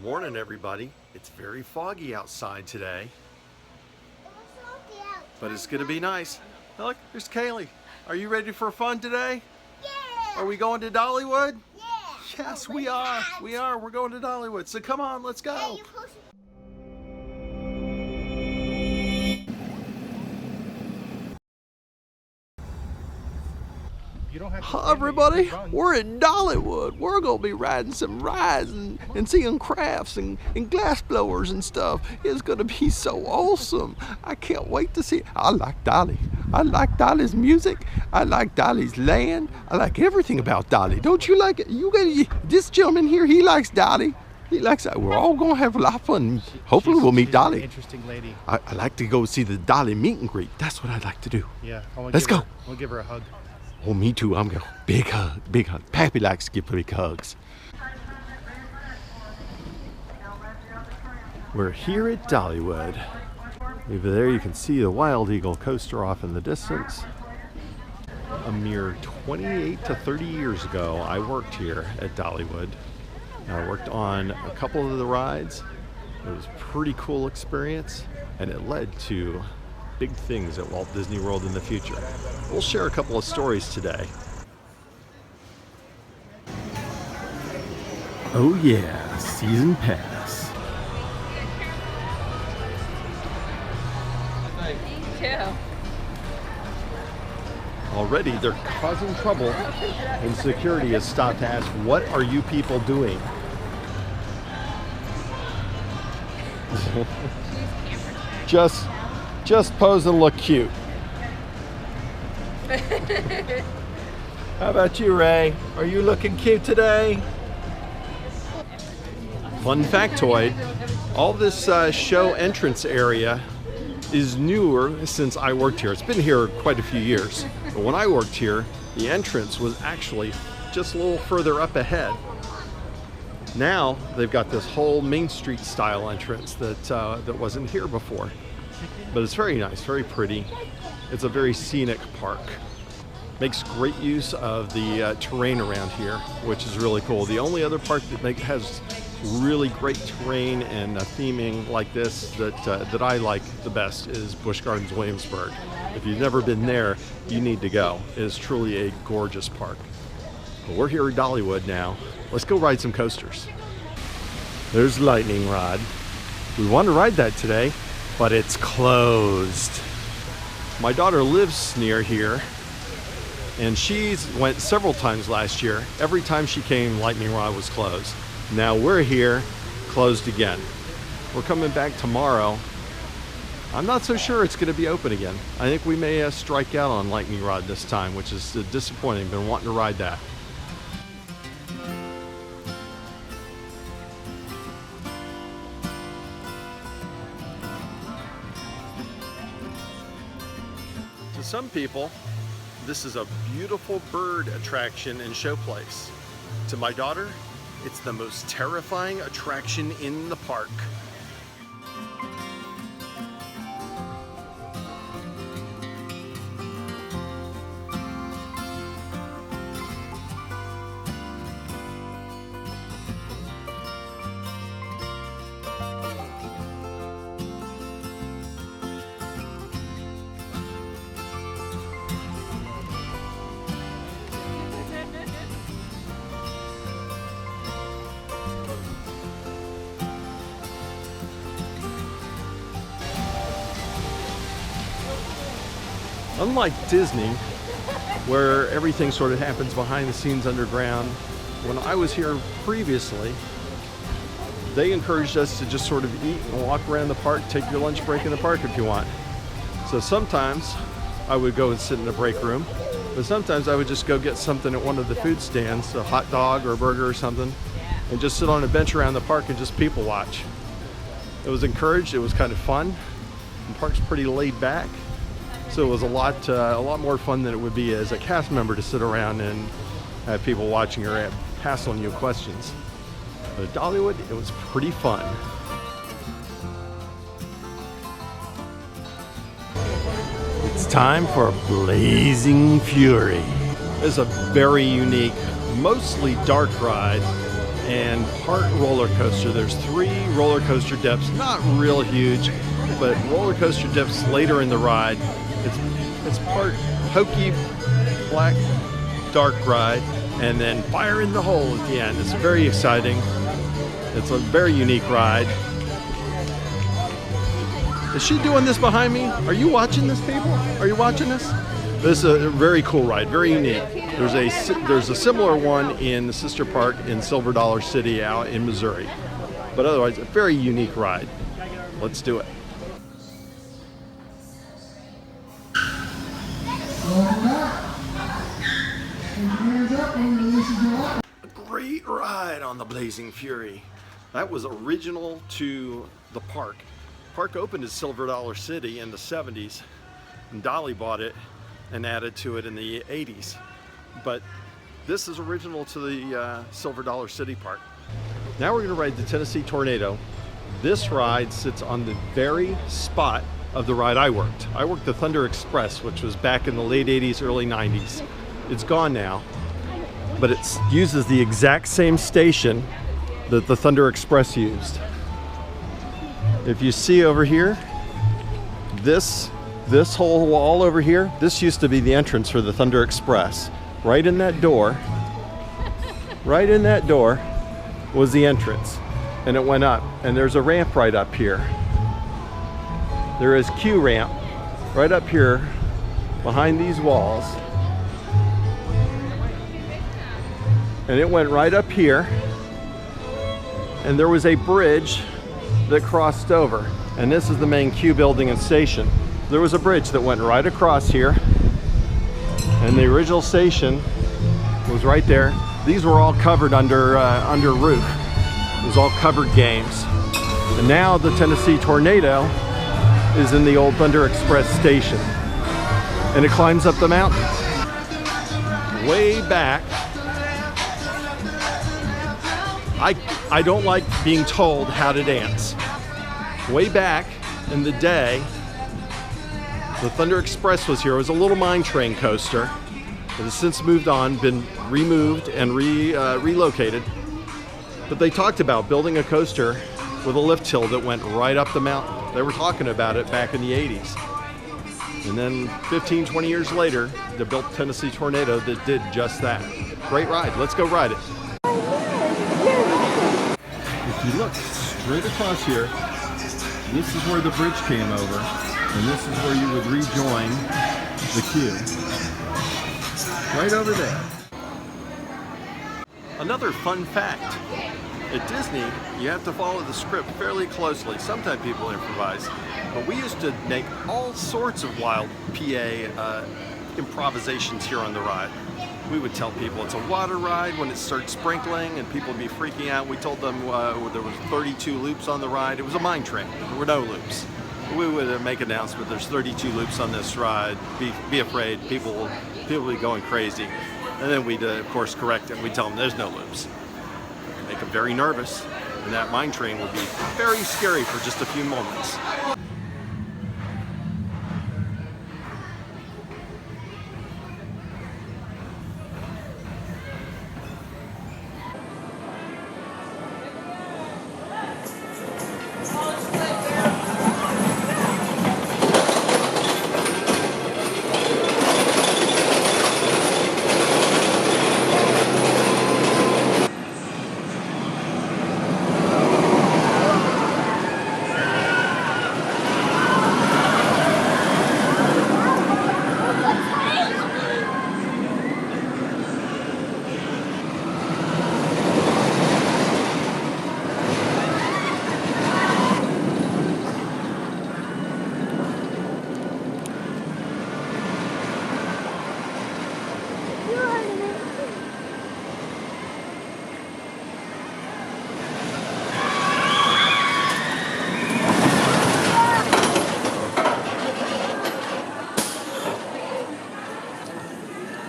Morning, everybody. It's very foggy outside today, but it's going to be nice. Oh, look, there's Kaylee. Are you ready for fun today? Yeah. Are we going to Dollywood? Yeah. Yes, we are. We are. We're going to Dollywood. So come on, let's go. Hi, everybody. We're in Dollywood. We're going to be riding some rides and seeing crafts and glass blowers and stuff. It's going to be so awesome. I can't wait to see it. I like Dolly. I like Dolly's music. I like Dolly's land. I like everything about Dolly. Don't you like it? This gentleman here, he likes Dolly. He likes it. We're all going to have a lot of fun. Hopefully we'll meet Dolly. An interesting lady. I like to go see the Dolly meet and greet. That's what I'd like to do. Yeah. Let's go. We'll give her a hug. Oh, me too. I'm going. Big hug, big hug. Pappy likes to give big hugs. We're here at Dollywood. Over there you can see the Wild Eagle coaster off in the distance. A mere 28 to 30 years ago, I worked here at Dollywood. I worked on a couple of the rides. It was a pretty cool experience, and it led to big things at Walt Disney World in the future. We'll share a couple of stories today. Oh yeah, season pass. Me too. Already they're causing trouble, and security has stopped to ask, what are you people doing? Just pose and look cute. How about you, Ray? Are you looking cute today? Fun factoid, all this show entrance area is newer since I worked here. It's been here quite a few years. But when I worked here, the entrance was actually just a little further up ahead. Now they've got this whole Main Street style entrance that wasn't here before. But it's very nice, very pretty. It's a very scenic park. Makes great use of the terrain around here, which is really cool. The only other park that has really great terrain and theming like this that I like the best is Busch Gardens Williamsburg. If you've never been there, you need to go. It is truly a gorgeous park. But we're here at Dollywood now. Let's go ride some coasters. There's Lightning Rod. We want to ride that today, but it's closed. My daughter lives near here, and she's went several times last year. Every time she came, Lightning Rod was closed. Now we're here, closed again. We're coming back tomorrow. I'm not so sure it's going to be open again. I think we may strike out on Lightning Rod this time, which is disappointing. Been wanting to ride that. To some people, this is a beautiful bird attraction and showplace. To my daughter, it's the most terrifying attraction in the park. Unlike Disney, where everything sort of happens behind the scenes underground, when I was here previously, they encouraged us to just sort of eat and walk around the park, take your lunch break in the park if you want. So sometimes I would go and sit in the break room, but sometimes I would just go get something at one of the food stands, a hot dog or a burger or something, and just sit on a bench around the park and just people watch. It was encouraged, it was kind of fun. The park's pretty laid back. So it was a lot more fun than it would be as a cast member to sit around and have people watching or hassling you questions. But at Dollywood, it was pretty fun. It's time for Blazing Fury. It's a very unique, mostly dark ride and part roller coaster. There's 3 roller coaster depths, not real huge, but roller coaster depths later in the ride. It's part hokey black dark ride, and then fire in the hole at the end. It's very exciting. It's a very unique ride. Is she doing this behind me? Are you watching this, people? Are you watching this? This is a very cool ride, very unique. There's a similar one in the sister park in Silver Dollar City out in Missouri. But otherwise, a very unique ride. Let's do it. A great ride on the Blazing Fury. That was original to the park. Park opened as Silver Dollar City in the 70s, and Dolly bought it and added to it in the 80s. But this is original to the Silver Dollar City Park. Now we're going to ride the Tennessee Tornado. This ride sits on the very spot of the ride I worked. I worked the Thunder Express, which was back in the late 80s, early 90s. It's gone now, but it uses the exact same station that the Thunder Express used. If you see over here, this whole wall over here, this used to be the entrance for the Thunder Express. Right in that door was the entrance, and it went up, and there's a ramp right up here. There is Q ramp right up here behind these walls, and it went right up here, and there was a bridge that crossed over, and this is the main Q building and station. There was a bridge that went right across here, and the original station was right there. These were all covered under roof. It was all covered games. And now the Tennessee Tornado is in the old Thunder Express station, and it climbs up the mountain. Way back, I don't like being told how to dance. Way back in the day, the Thunder Express was here. It was a little mine train coaster. It has since moved on, been removed and relocated. But they talked about building a coaster with a lift hill that went right up the mountain. They were talking about it back in the 80s. And then 15, 20 years later, they built Tennessee Tornado that did just that. Great ride. Let's go ride it. If you look straight across here, this is where the bridge came over, and this is where you would rejoin the queue. Right over there. Another fun fact. At Disney, you have to follow the script fairly closely. Sometimes people improvise, but we used to make all sorts of wild PA improvisations here on the ride. We would tell people it's a water ride when it starts sprinkling, and people would be freaking out. We told them there was 32 loops on the ride. It was a mine train. There were no loops. We would make an announcement, there's 32 loops on this ride. Be afraid, people will be going crazy. And then we'd, of course, correct it. We'd tell them there's no loops. Make them very nervous, and that mine train would be very scary for just a few moments.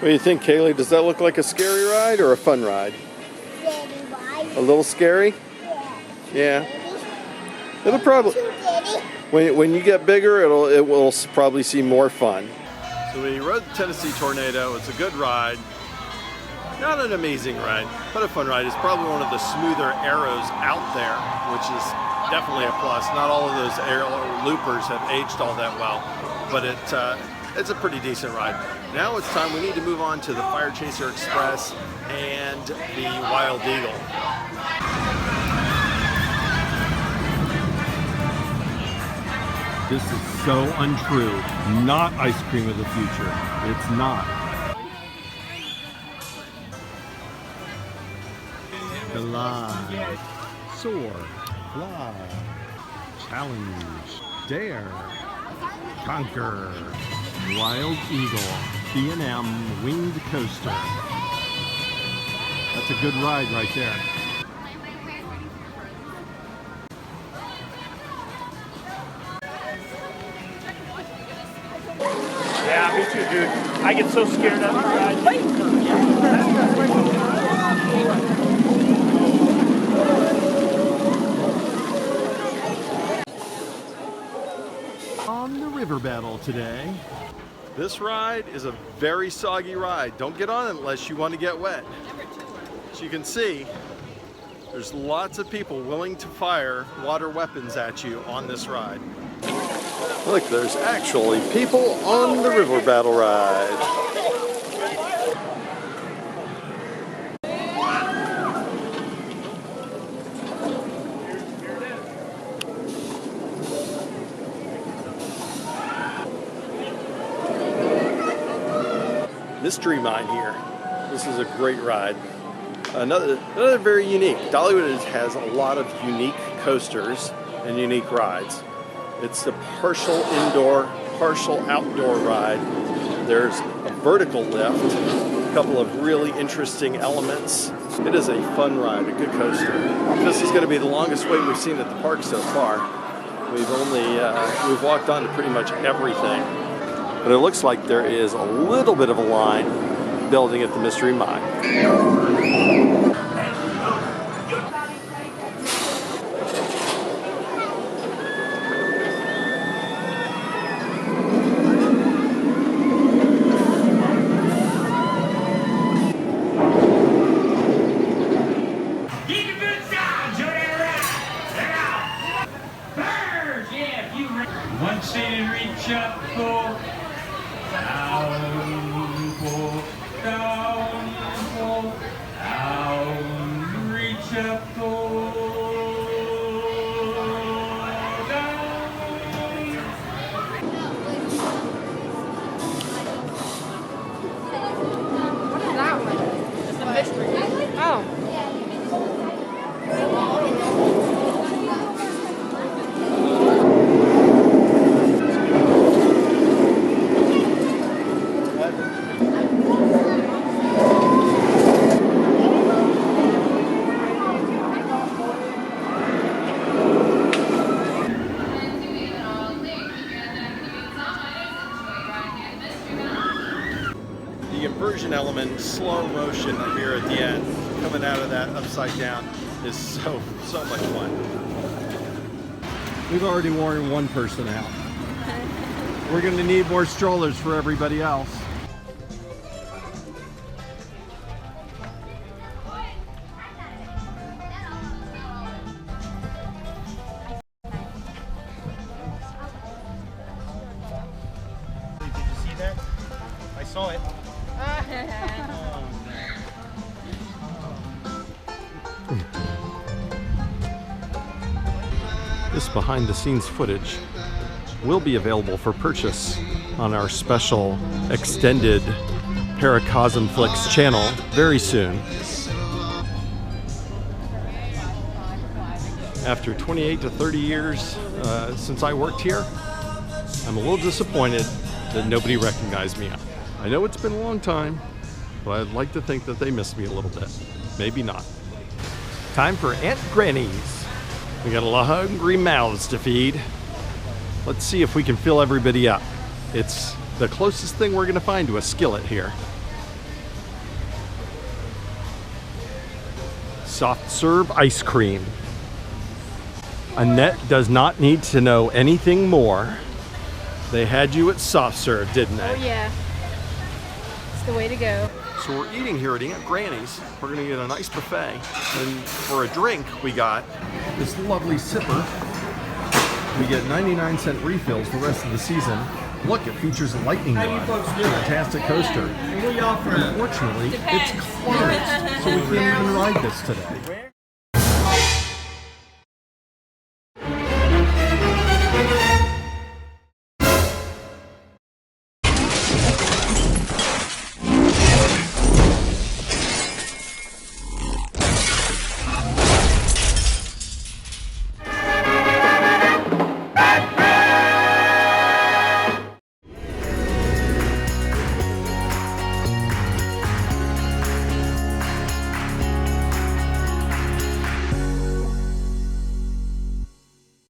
What do you think, Kaylee? Does that look like a scary ride or a fun ride? Scary ride. A little scary? Yeah. Yeah. It'll probably, when you get bigger, it will probably seem more fun. So we rode the Tennessee Tornado. It's a good ride. Not an amazing ride, but a fun ride. It's probably one of the smoother arrows out there, which is definitely a plus. Not all of those arrow loopers have aged all that well, but it's a pretty decent ride. Now it's time, we need to move on to the Fire Chaser Express and the Wild Eagle. This is so untrue. Not ice cream of the future. It's not. Glide, soar, fly, challenge, dare, conquer, Wild Eagle, B&M winged coaster. That's a good ride right there. Yeah, me too, dude. I get so scared of the ride. On the river battle today. This ride is a very soggy ride. Don't get on it unless you want to get wet. As you can see, there's lots of people willing to fire water weapons at you on this ride. Look, there's actually people on the river battle ride. Mystery Mine here. This is a great ride. Another very unique. Dollywood has a lot of unique coasters and unique rides. It's a partial indoor, partial outdoor ride. There's a vertical lift, a couple of really interesting elements. It is a fun ride, a good coaster. This is going to be the longest wait we've seen at the park so far. We've walked on to pretty much everything. But it looks like there is a little bit of a line building at the Mystery Mine. One seated reach up, pull, down, pull, down, reach up, pull, down. What is that one? It's a mystery. Oh. The inversion element, slow motion here at the end, coming out of that upside down, is so much fun. We've already worn one person out. We're going to need more strollers for everybody else. Did you see that? I saw it. This behind-the-scenes footage will be available for purchase on our special extended Paracosm Flicks channel very soon. After 28 to 30 years since I worked here, I'm a little disappointed that nobody recognized me. I know it's been a long time, but I'd like to think that they missed me a little bit. Maybe not. Time for Aunt Granny's. We got a lot of hungry mouths to feed. Let's see if we can fill everybody up. It's the closest thing we're gonna find to a skillet here. Soft serve ice cream. Annette does not need to know anything more. They had you at soft serve, didn't they? Oh yeah. It's the way to go. So we're eating here at Aunt Granny's. We're gonna get a nice buffet. And for a drink, we got this lovely sipper. We get 99-cent refills the rest of the season. Look, it features a lightning rod. Fantastic coaster. Unfortunately, it's closed, so we can't even ride this today.